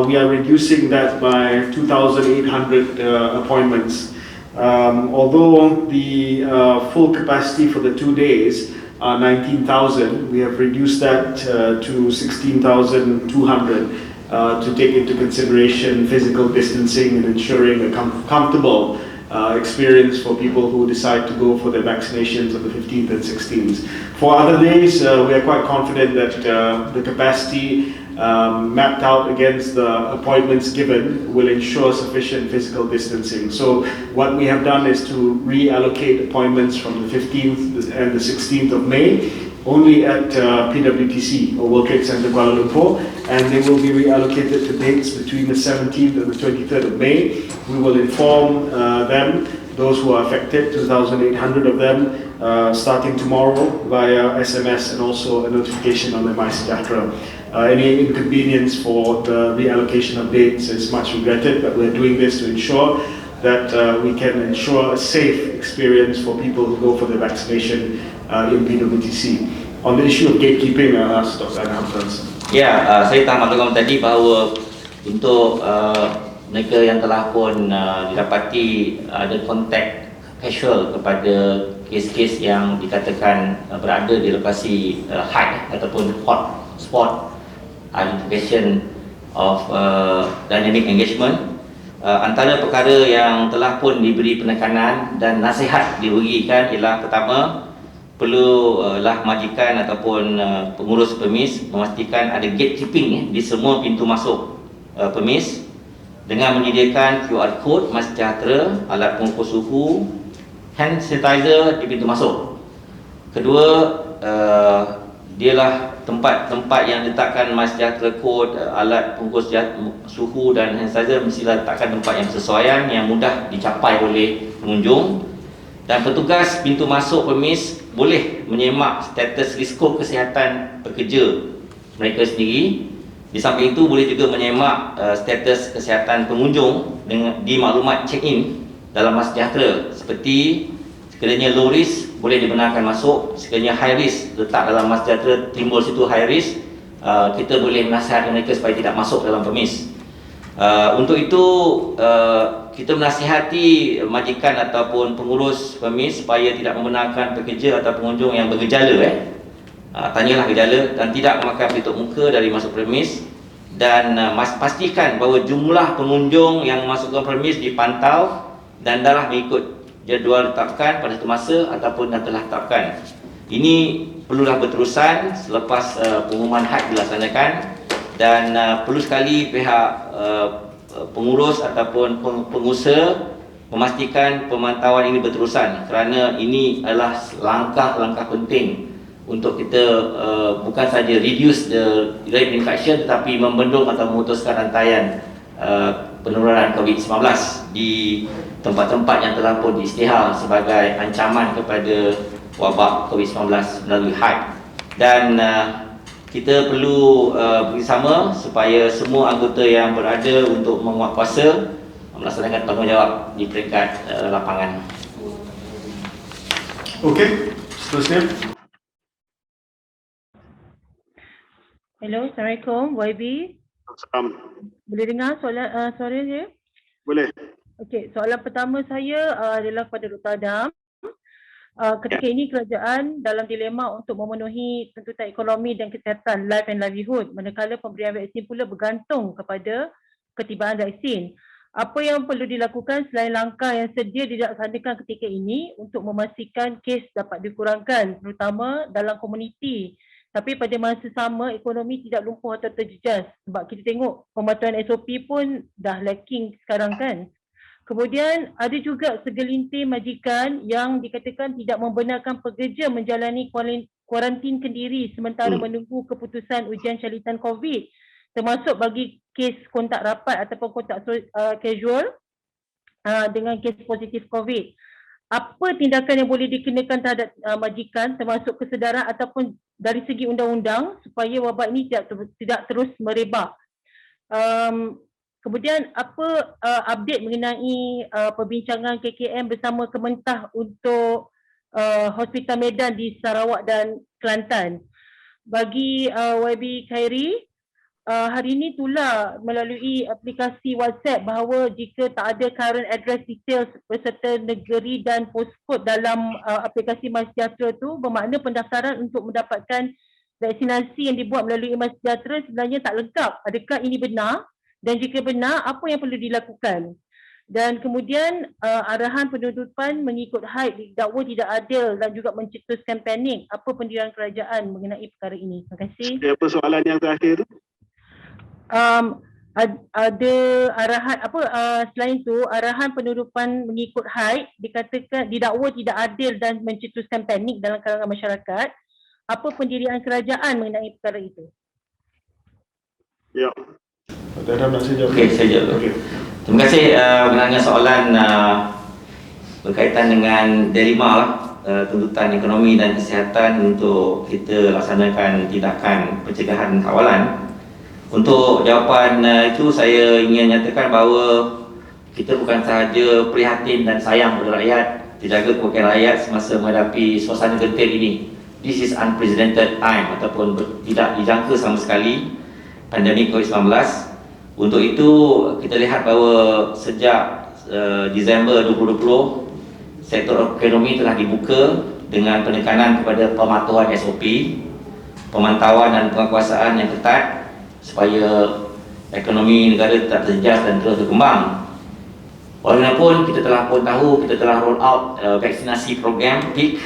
we are reducing that by 2,800 appointments. Although the full capacity for the 2 days are 19,000, we have reduced that to 16,200 to take into consideration physical distancing and ensuring a comfortable experience for people who decide to go for their vaccinations on the 15th and 16th. For other days, we are quite confident that the capacity mapped out against the appointments given will ensure sufficient physical distancing. So what we have done is to reallocate appointments from the 15th and the 16th of May only at PwTC or World Trade Center Kuala Lumpur, and they will be reallocated to dates between the 17th and the 23rd of May. We will inform them, those who are affected, 2,800 of them, starting tomorrow via SMS and also a notification on the MySejahtera. Any inconvenience for the reallocation of dates is much regretted, but we're doing this to ensure that we can ensure a safe experience for people who go for their vaccination in PwTC. On the issue of gatekeeping, I'll ask Dr. Anna to answer. Ya, saya tak maklum tadi bahawa untuk mereka yang telah pun didapati ada kontak casual kepada kes-kes yang dikatakan berada di lokasi high ataupun hot spot, identification of dynamic engagement. Antara perkara yang telah pun diberi penekanan dan nasihat diberikan ialah pertama, perlulah majikan ataupun pengurus permis memastikan ada gatekeeping di semua pintu masuk permis dengan menyediakan QR code MySejahtera, alat pengukur suhu, hand sanitizer di pintu masuk. Kedua, dialah tempat-tempat yang letakkan MySejahtera code, alat pengukur suhu dan hand sanitizer mestilah letakkan tempat yang bersesuaian, yang mudah dicapai oleh pengunjung. Dan petugas pintu masuk permis boleh menyemak status risiko kesihatan pekerja mereka sendiri. Di samping itu boleh juga menyemak status kesihatan pengunjung di maklumat check-in dalam MySejahtera, seperti sekiranya low risk boleh dibenarkan masuk, sekiranya high risk letak dalam MySejahtera timbul situ high risk, kita boleh menasihatkan mereka supaya tidak masuk dalam permis. Untuk itu kita menasihati majikan ataupun pengurus permis supaya tidak membenarkan pekerja atau pengunjung yang bergejala, tanyalah gejala dan tidak memakai pelitup muka dari masuk premis, dan pastikan bahawa jumlah pengunjung yang masuk ke premis dipantau dan adalah mengikut jadual ditetapkan pada satu masa ataupun yang telah ditetapkan. Ini perlulah berterusan selepas pengumuman had dilaksanakan, dan perlu sekali pihak pengurus ataupun pengusaha memastikan pemantauan ini berterusan, kerana ini adalah langkah-langkah penting untuk kita bukan saja reduce the rate infection, tetapi membendung atau memutuskan rantaian penularan COVID-19 di tempat-tempat yang telah pun diisytihar sebagai ancaman kepada wabak COVID-19 melalui HAIP. Dan kita perlu bersama supaya semua anggota yang berada untuk menguatkuasa melaksanakan tanggungjawab di peringkat lapangan. Okey, seterusnya. Hello, Assalamualaikum, YB. Salam. Boleh dengar soalan suara saya? Boleh. Okey, soalan pertama saya adalah kepada Dr. Adam. Ketika ini kerajaan dalam dilema untuk memenuhi tuntutan ekonomi dan kesihatan life and livelihood, manakala pemberian vaksin pula bergantung kepada ketibaan vaksin. Apa yang perlu dilakukan selain langkah yang sedia dilaksanakan ketika ini untuk memastikan kes dapat dikurangkan, terutama dalam komuniti? Tapi pada masa sama, ekonomi tidak lumpuh atau terjejas. Sebab kita tengok pematuhan SOP pun dah lacking sekarang kan. Kemudian ada juga segelintir majikan yang dikatakan tidak membenarkan pekerja menjalani kuarantin kendiri sementara menunggu keputusan ujian calitan COVID. Termasuk bagi kes kontak rapat ataupun kontak casual dengan kes positif COVID. Apa tindakan yang boleh dikenakan terhadap majikan termasuk kesedaran ataupun dari segi undang-undang supaya wabak ini tidak terus merebak. Kemudian apa update mengenai perbincangan KKM bersama Kementah untuk Hospital Medan di Sarawak dan Kelantan. Bagi YB Khairi, hari ini tular melalui aplikasi WhatsApp bahawa jika tak ada current address details berserta negeri dan postcode dalam aplikasi MySejahtera tu, bermakna pendaftaran untuk mendapatkan vaksinasi yang dibuat melalui MySejahtera sebenarnya tak lengkap. Adakah ini benar? Dan jika benar, apa yang perlu dilakukan? Dan kemudian arahan penuntutan mengikut HAIP didakwa tidak adil dan juga mencetuskan panik. Apa pendirian kerajaan mengenai perkara ini? Terima kasih. Apa soalan yang terakhir? Ada arahan selain itu arahan penuntutan mengikut HAIP dikatakan didakwa tidak adil dan mencetuskan panik dalam kalangan masyarakat. Apa pendirian kerajaan mengenai perkara itu? Ya. Dr. Adam nak saya jawab. Okey, saya jawab. Okey. Terima kasih mengenai soalan berkaitan dengan dilema tuntutan ekonomi dan kesihatan untuk kita laksanakan tindakan pencegahan kawalan. Untuk jawapan itu saya ingin nyatakan bahawa kita bukan sahaja prihatin dan sayang kepada rakyat, dijaga kebahagiaan rakyat semasa menghadapi suasana genting ini. This is unprecedented time ataupun tidak dijangka sama sekali pandemik COVID-19. Untuk itu kita lihat bahawa sejak Disember 2020 sektor ekonomi telah dibuka dengan penekanan kepada pematuhan SOP, pemantauan dan penguasaan yang ketat supaya ekonomi negara tetap terjejas dan terus berkembang. Walaupun kita telah pun tahu kita telah roll out vaksinasi program PIK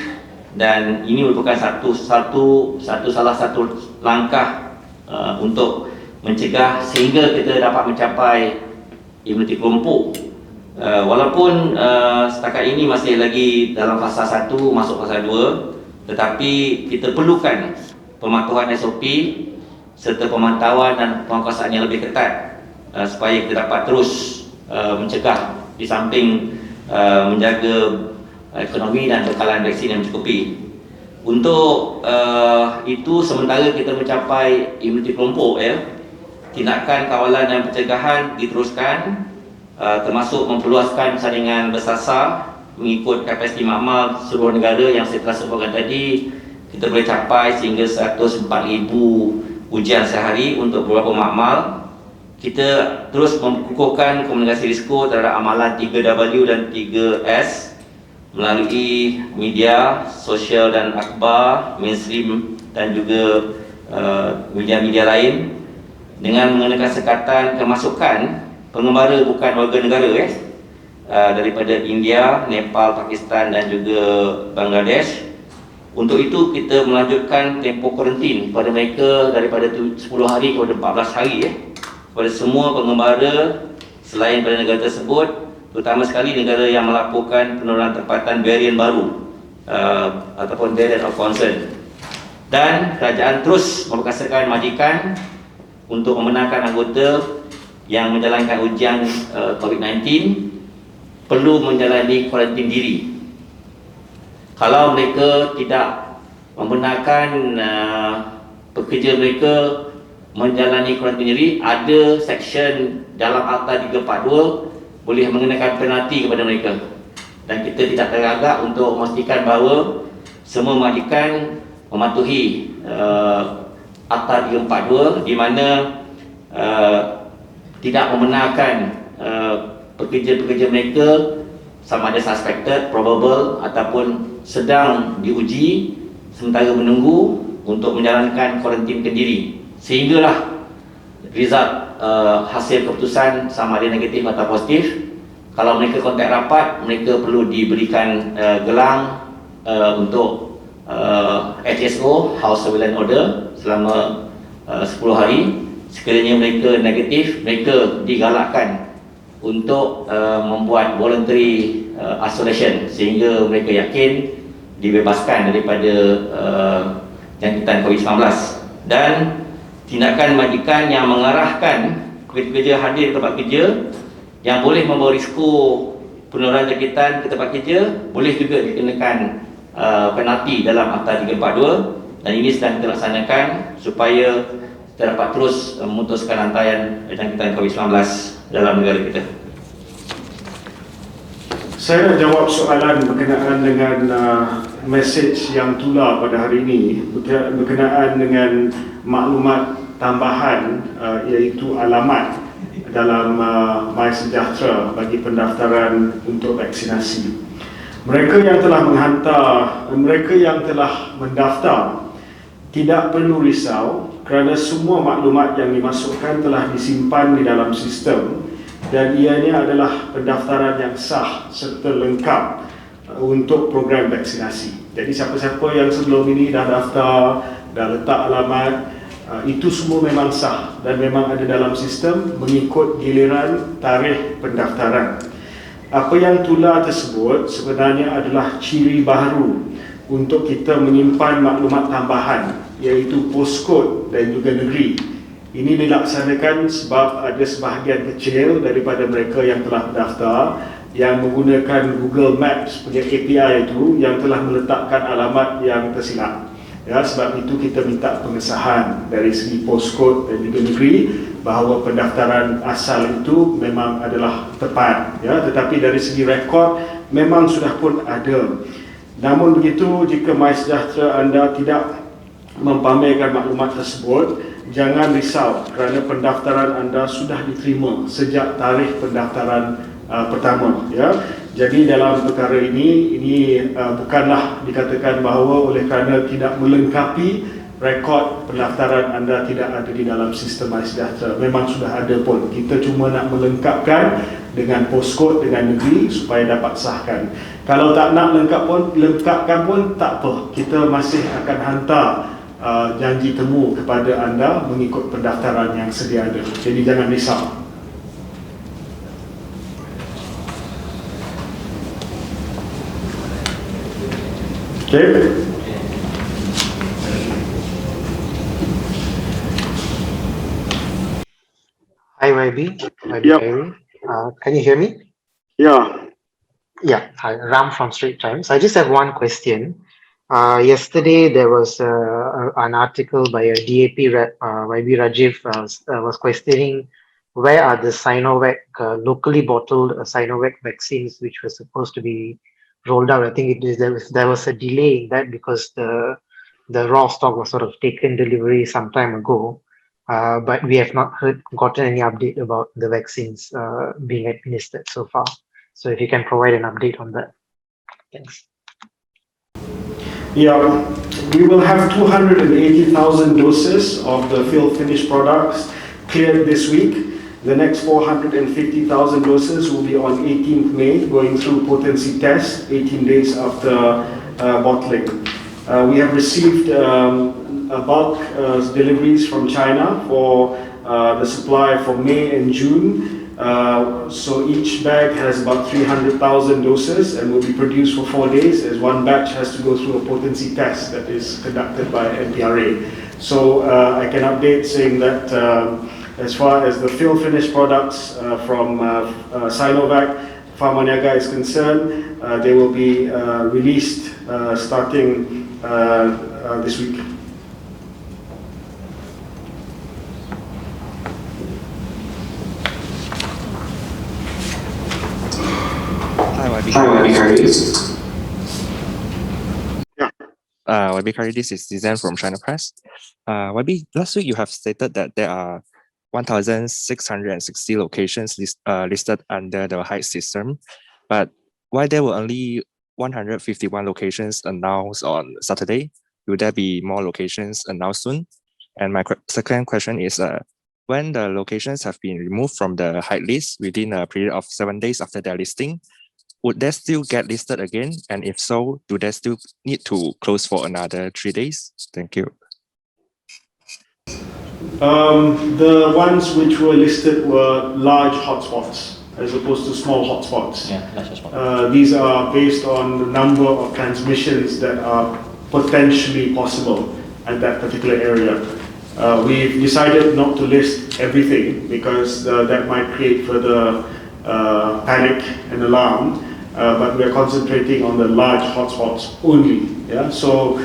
dan ini merupakan salah satu langkah untuk mencegah sehingga kita dapat mencapai imuniti kelompok. Walaupun setakat ini masih lagi dalam fasa 1 masuk fasa 2, tetapi kita perlukan pematuhan SOP serta pemantauan dan penguasaan yang lebih ketat supaya kita dapat terus mencegah di samping menjaga ekonomi dan bekalan vaksin yang mencukupi. Untuk itu sementara kita mencapai imuniti kelompok, tindakan kawalan dan pencegahan diteruskan, termasuk memperluaskan saringan bersasar mengikut kapasiti makmal seluruh negara yang saya telah sebutkan tadi. Kita boleh capai sehingga 104,000 ujian sehari untuk beberapa makmal. Kita terus mengukuhkan komunikasi risiko terhadap amalan 3W dan 3S melalui media sosial dan akhbar, mainstream dan juga media-media lain dengan mengenakan sekatan kemasukan pengembara bukan warga negara daripada India, Nepal, Pakistan dan juga Bangladesh. Untuk itu kita melanjutkan tempoh kuarantin kepada mereka daripada 10 hari kepada 14 hari kepada semua pengembara selain pada negara tersebut terutama sekali negara yang melaporkan penurunan tempatan varian baru ataupun variant of concern. Dan kerajaan terus memperkasakan majikan untuk membenarkan anggota yang menjalankan ujian COVID-19 perlu menjalani kuarantin diri. Kalau mereka tidak membenarkan pekerja mereka menjalani kuarantin diri, ada section dalam Akta 342 boleh mengenakan penalti kepada mereka. Dan kita tidak teragak untuk memastikan bahawa semua majikan mematuhi Akta 342 di mana tidak membenarkan pekerja-pekerja mereka sama ada suspected, probable ataupun sedang diuji sementara menunggu untuk menjalankan kuarantin kendiri, sehinggalah result hasil keputusan sama ada negatif atau positif. Kalau mereka kontak rapat, mereka perlu diberikan gelang untuk HSO, House Surveillance Order, selama 10 hari. Sekiranya mereka negatif, mereka digalakkan untuk membuat voluntary isolation sehingga mereka yakin dibebaskan daripada jangkitan COVID-19. Dan tindakan majikan yang mengarahkan pekerja hadir ke tempat kerja yang boleh membawa risiko penularan jangkitan ke tempat kerja boleh juga dikenakan penalti dalam Akta 342, dan ini sedang kita laksanakan supaya kita dapat terus memutuskan rantaian jangkitan COVID-19 dalam negara kita. Saya nak jawab soalan berkenaan dengan mesej yang tular pada hari ini berkenaan dengan maklumat tambahan iaitu alamat dalam MySejahtera bagi pendaftaran untuk vaksinasi. Mereka yang telah mendaftar tidak perlu risau kerana semua maklumat yang dimasukkan telah disimpan di dalam sistem dan ianya adalah pendaftaran yang sah serta lengkap untuk program vaksinasi. Jadi siapa-siapa yang sebelum ini dah daftar, dah letak alamat, itu semua memang sah dan memang ada dalam sistem mengikut giliran tarikh pendaftaran. Apa yang tular tersebut sebenarnya adalah ciri baru untuk kita menyimpan maklumat tambahan iaitu postcode dan juga negeri. Ini dilaksanakan sebab ada sebahagian kecil daripada mereka yang telah mendaftar yang menggunakan Google Maps punya API itu yang telah meletakkan alamat yang tersilap. Ya, sebab itu kita minta pengesahan dari segi postcode dan juga negeri bahawa pendaftaran asal itu memang adalah tepat, ya, tetapi dari segi rekod memang sudah pun ada. Namun begitu, jika MySejahtera anda tidak mempamerkan maklumat tersebut, jangan risau kerana pendaftaran anda sudah diterima sejak tarikh pendaftaran pertama, ya. Jadi dalam perkara ini bukanlah dikatakan bahawa oleh kerana tidak melengkapi rekod pendaftaran anda tidak ada di dalam sistem MySejahtera. Memang sudah ada pun. Kita cuma nak melengkapkan dengan postcode, dengan negeri supaya dapat sahkan. Kalau tak nak lengkapkan pun tak apa. Kita masih akan hantar janji temu kepada anda mengikut pendaftaran yang sedia ada. Jadi jangan risau. Okay. Hi, YB. Yep. Can you hear me? Yeah. Yeah. Hi, Ram from Straits Times. I just have one question. Yesterday, there was an article by a DAP rep, YB Rajiv, was questioning where are the Sinovac, locally bottled Sinovac vaccines which were supposed to be rolled out. I think there was a delay in that because the raw stock was sort of taken delivery some time ago. But we have not gotten any update about the vaccines being administered so far. So if you can provide an update on that. Thanks. Yeah, we will have 280,000 doses of the fill-finish products cleared this week. The next 450,000 doses will be on 18th May, going through potency test 18 days after bottling. We have received bulk deliveries from China for the supply for May and June. So each bag has about 300,000 doses and will be produced for 4 days, as one batch has to go through a potency test that is conducted by NPRA. So I can update saying that as far as the fill-finish products from Sinovac, Pharmaniaga is concerned, they will be released starting this week. Hi, YB. Yeah. YB Kari, this is Zizan from China Press. YB, last week you have stated that there are 1,660 locations listed under the Heights system, but why there were only 151 locations announced on Saturday? Will there be more locations announced soon? And my second question is, when the locations have been removed from the Height list within a period of 7 days after their listing, would they still get listed again? And if so, do they still need to close for another 3 days? Thank you. The ones which were listed were large hotspots as opposed to small hotspots. Yeah, that's just one. These are based on the number of transmissions that are potentially possible at that particular area. We've decided not to list everything because that might create further panic and alarm, but we are concentrating on the large hotspots only. Yeah? So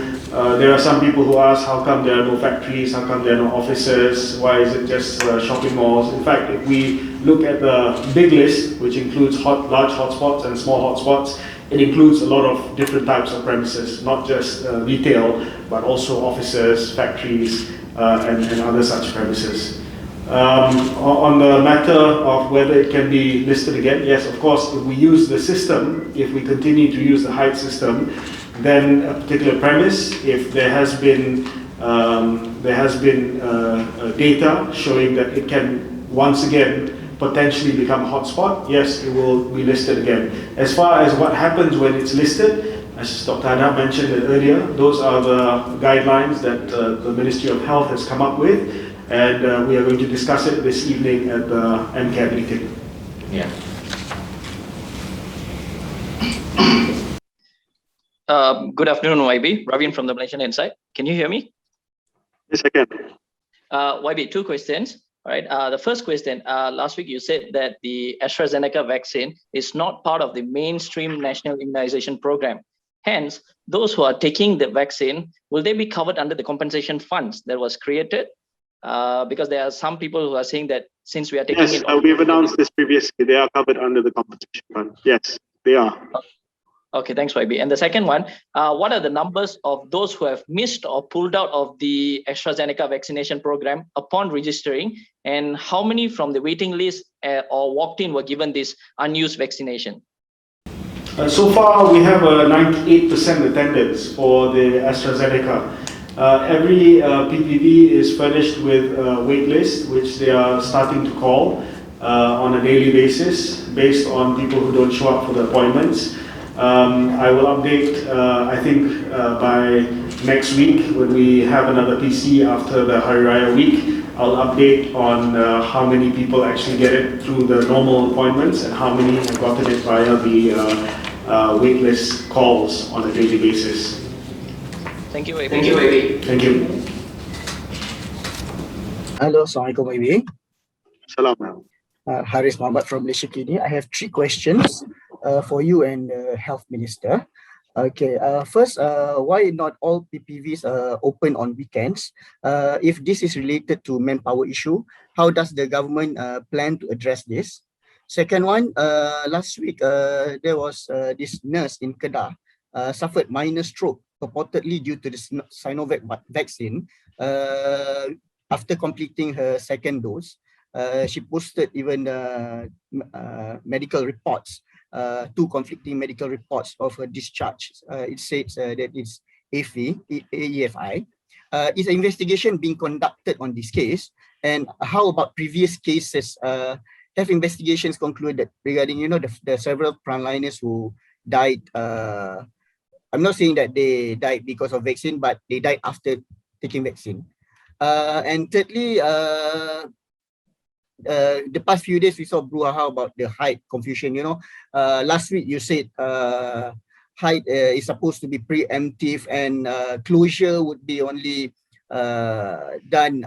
there are some people who ask, how come there are no factories, how come there are no offices, why is it just shopping malls? In fact, if we look at the big list, which includes large hotspots and small hotspots, it includes a lot of different types of premises, not just retail, but also offices, factories, and other such premises. On the matter of whether it can be listed again, yes, of course, if we use the system, if we continue to use the Height system, then a particular premise, if there has been data showing that it can once again potentially become a hotspot, yes, it will be listed again. As far as what happens when it's listed, as Dr. Hannah mentioned earlier, those are the guidelines that the Ministry of Health has come up with, and we are going to discuss it this evening at the MCAT meeting. Yeah. Good afternoon, YB. Ravin from the Malaysian Insight. Can you hear me? Yes, I can. YB, two questions. All right. The first question, last week you said that the AstraZeneca vaccine is not part of the mainstream national immunization program. Hence, those who are taking the vaccine, will they be covered under the compensation funds that was created? Because there are some people who are saying that since we are taking yes, it... we've announced this previously. They are covered under the compensation fund. Yes, they are. Okay, thanks, YB. And the second one, what are the numbers of those who have missed or pulled out of the AstraZeneca vaccination program upon registering, and how many from the waiting list or walked in were given this unused vaccination? So far, we have a 98% attendance for the AstraZeneca. Every PPV is furnished with a wait list, which they are starting to call on a daily basis, based on people who don't show up for the appointments. I will update, I think, by next week when we have another PC after the Hari Raya week. I'll update on how many people actually get it through the normal appointments and how many have gotten it via the waitlist calls on a daily basis. Thank you, YB. Thank you, YB. Thank you. Hello, Assalamualaikum YB. Salam. Haris Mohamad from Malaysia Kini. I have 3 questions for you and the Health Minister. Okay, first, why not all PPVs open on weekends? If this is related to manpower issue, how does the government plan to address this? Second one, last week there was this nurse in Kedah suffered minor stroke, purportedly due to the Sinovac vaccine. After completing her second dose, she posted even medical reports, 2 conflicting medical reports of her discharge. It says that it's AEFI. Is an investigation being conducted on this case? And how about previous cases? Have investigations concluded regarding, the several frontliners who died? I'm not saying that they died because of vaccine, but they died after taking vaccine. And thirdly, the past few days we saw brouhaha about the height confusion. Last week you said height is supposed to be preemptive and closure would be only done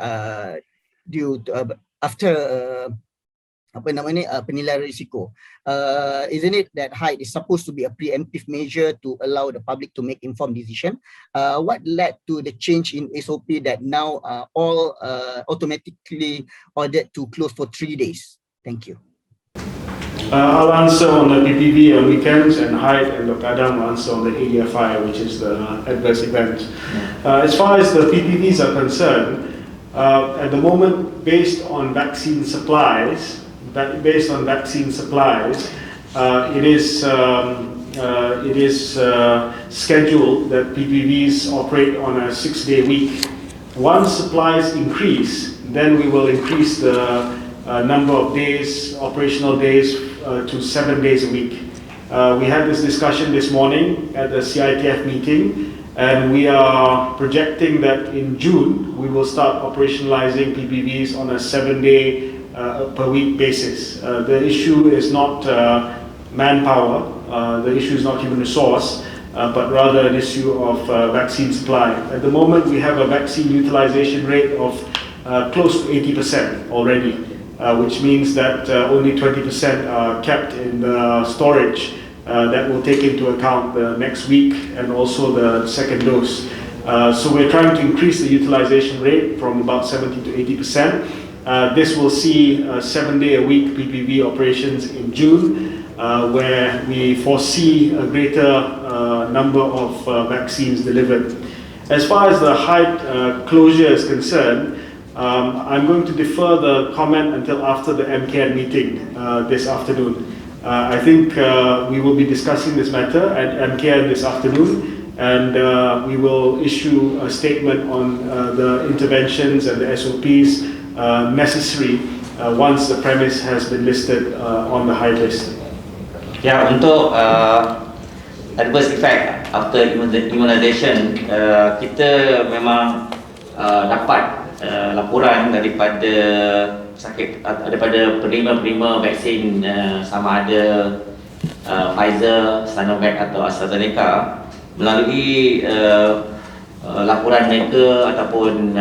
due to, after penilaian risiko. Isn't it that height is supposed to be a preemptive measure to allow the public to make informed decision? What led to the change in SOP that now all automatically ordered to close for 3 days? Thank you. I'll answer on the PPV on weekends, and height, and Dr. Adam will answer on the ADFI, which is the adverse event. As far as the PPVs are concerned, at the moment, based on vaccine supplies, it is scheduled that PPVs operate on a 6-day week. Once supplies increase, then we will increase the number of days, operational days, to 7 days a week. We had this discussion this morning at the CITF meeting, and we are projecting that in June we will start operationalizing PPVs on a 7-day per week basis. The issue is not manpower, the issue is not human resource, but rather an issue of vaccine supply. At the moment, we have a vaccine utilization rate of close to 80% already, which means that only 20% are kept in the storage that will take into account the next week and also the second dose. So we're trying to increase the utilization rate from about 70 to 80%. This will see 7-day-a-week PPV operations in June, where we foresee a greater number of vaccines delivered. As far as the height closure is concerned, I'm going to defer the comment until after the MCAN meeting this afternoon. I think we will be discussing this matter at MCAN this afternoon, and we will issue a statement on the interventions and the SOPs necessary once the premise has been listed on the high list. Ya, untuk adverse effect after immunization, kita memang dapat laporan daripada penerima vaksin sama ada Pfizer, Sinovac atau AstraZeneca melalui laporan mereka ataupun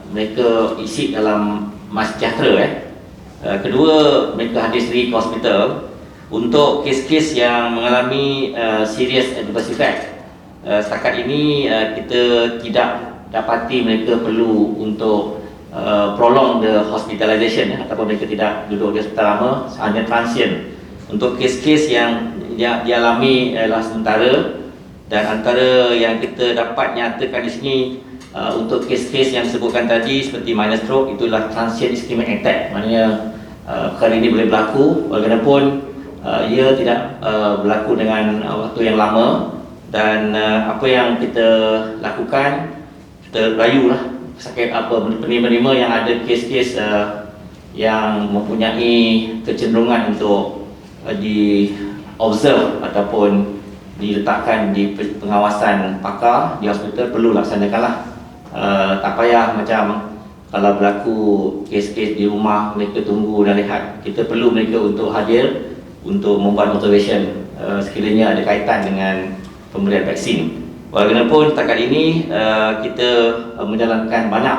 mereka isi dalam MySejahtera. Kedua, mereka hadir sendiri ke hospital. Untuk kes-kes yang mengalami serious adverse effect, setakat ini kita tidak dapati mereka perlu untuk prolong the hospitalization, ataupun mereka tidak duduk di hospital lama, hanya transient. Untuk kes-kes yang dialami adalah sementara, dan antara yang kita dapat nyatakan di sini untuk kes-kes yang disebutkan tadi seperti minor stroke, itulah transient ischemic attack. Maknanya perkara ini boleh berlaku walaupun ia tidak berlaku dengan waktu yang lama, dan apa yang kita lakukan, kita rayulah sakit penerima yang ada kes-kes yang mempunyai kecenderungan untuk di observe ataupun diletakkan di pengawasan pakar di hospital, perlu laksanakanlah. Tak payah macam kalau berlaku kes-kes di rumah mereka tunggu dan lihat. Kita perlu mereka untuk hadir untuk membuat observation sekiranya ada kaitan dengan pemberian vaksin. Walaupun setakat ini kita menjalankan banyak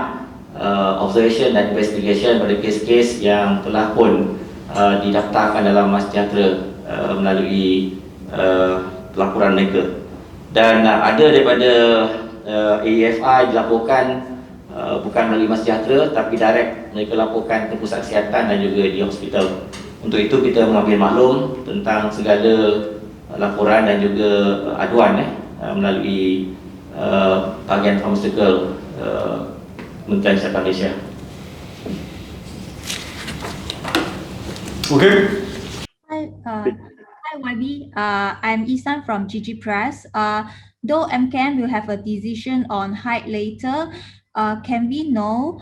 observation dan investigation pada kes-kes yang telah pun didaftarkan dalam MySejahtera melalui laporan mereka. Dan ada daripada AEFI dilaporkan bukan melalui MySejahtera, tapi direct mereka laporkan ke pusat kesihatan dan juga di hospital. Untuk itu kita mengambil maklum tentang segala laporan dan juga aduan melalui bahagian pharmaceutical Kementerian Kesihatan Malaysia. Okay. Hi YB, I'm Isan from GG Press. Though MCAN will have a decision on height later, can we know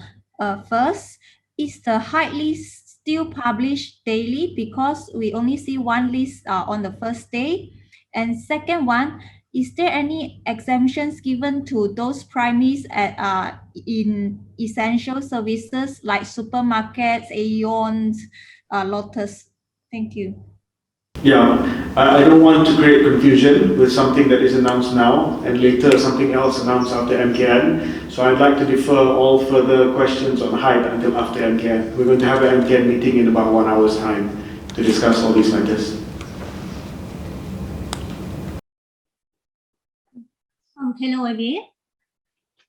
first, is the height list still published daily, because we only see one list on the first day? And second one, is there any exemptions given to those primaries in essential services like supermarkets, Aeons, Lotus? Thank you. Yeah, I don't want to create confusion with something that is announced now and later something else announced after MKN. So I'd like to defer all further questions on height until after MKN. We're going to have an MKN meeting in about 1 hour's time to discuss all these matters. Hello again.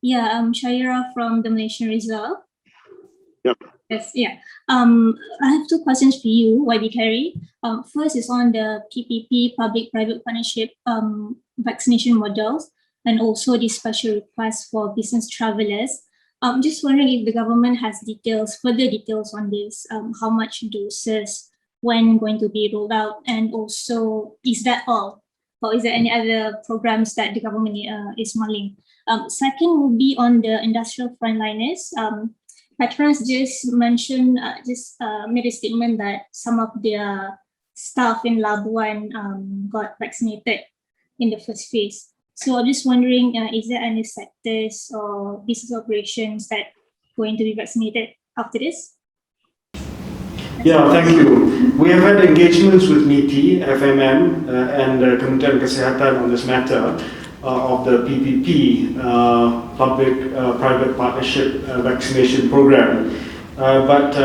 Yeah, I'm Shaira from the Malaysian Result. Yep. Yes, yeah. I have two questions for you, YB Carey. First is on the PPP, public-private partnership vaccination models, and also the special request for business travelers. I'm just wondering if the government has further details on this, how much doses, when going to be rolled out, and also, is that all? Or is there any other programs that the government is mulling? Second will be on the industrial frontliners. Petronas just mentioned, made a statement that some of their staff in Labuan got vaccinated in the first phase. So I'm just wondering, is there any sectors or business operations that going to be vaccinated after this? Yeah, thank you. We have had engagements with MITI, FMM, and Kementerian Kesihatan on this matter of the PPP, public-private partnership vaccination program. But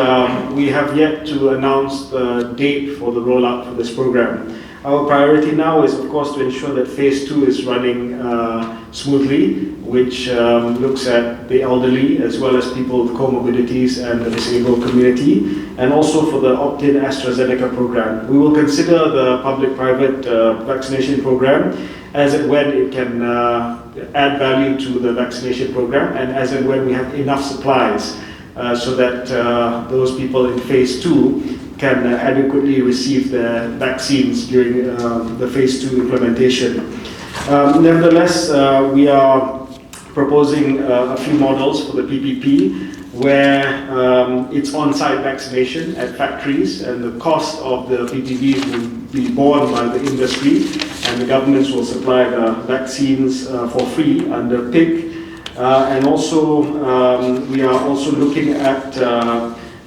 we have yet to announce the date for the rollout for this program. Our priority now is, of course, to ensure that phase 2 is running smoothly, which looks at the elderly as well as people with comorbidities and the disabled community, and also for the opt-in AstraZeneca program. We will consider the public-private vaccination program as and when it can add value to the vaccination program, and as and when we have enough supplies so that those people in phase 2 can adequately receive the vaccines during the phase 2 implementation. Nevertheless, we are proposing a few models for the PPP where it's on-site vaccination at factories, and the cost of the PPPs will be borne by the industry, and the governments will supply the vaccines for free under PIC. And also, we are also looking at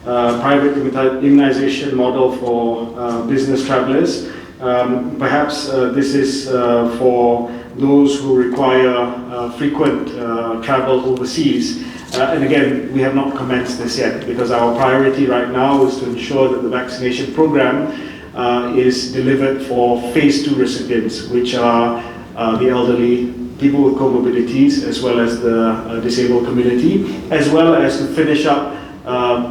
private immunization model for business travelers. Perhaps this is for those who require frequent travel overseas. And again, we have not commenced this yet because our priority right now is to ensure that the vaccination program is delivered for phase 2 recipients, which are the elderly, people with comorbidities, as well as the disabled community, as well as to finish up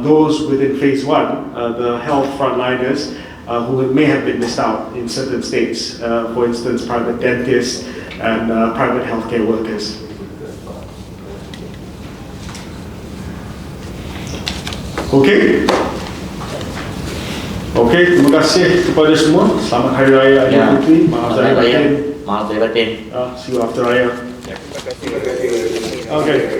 those within phase 1, the health frontliners, who may have been missed out in certain states, for instance, private dentists and private healthcare workers. Okay. Okay, terima kasih kepada semua. Selamat Hari Raya Aidilfitri. Maaf lahir batin. Maaf lahir batin. See you after Raya. Okay.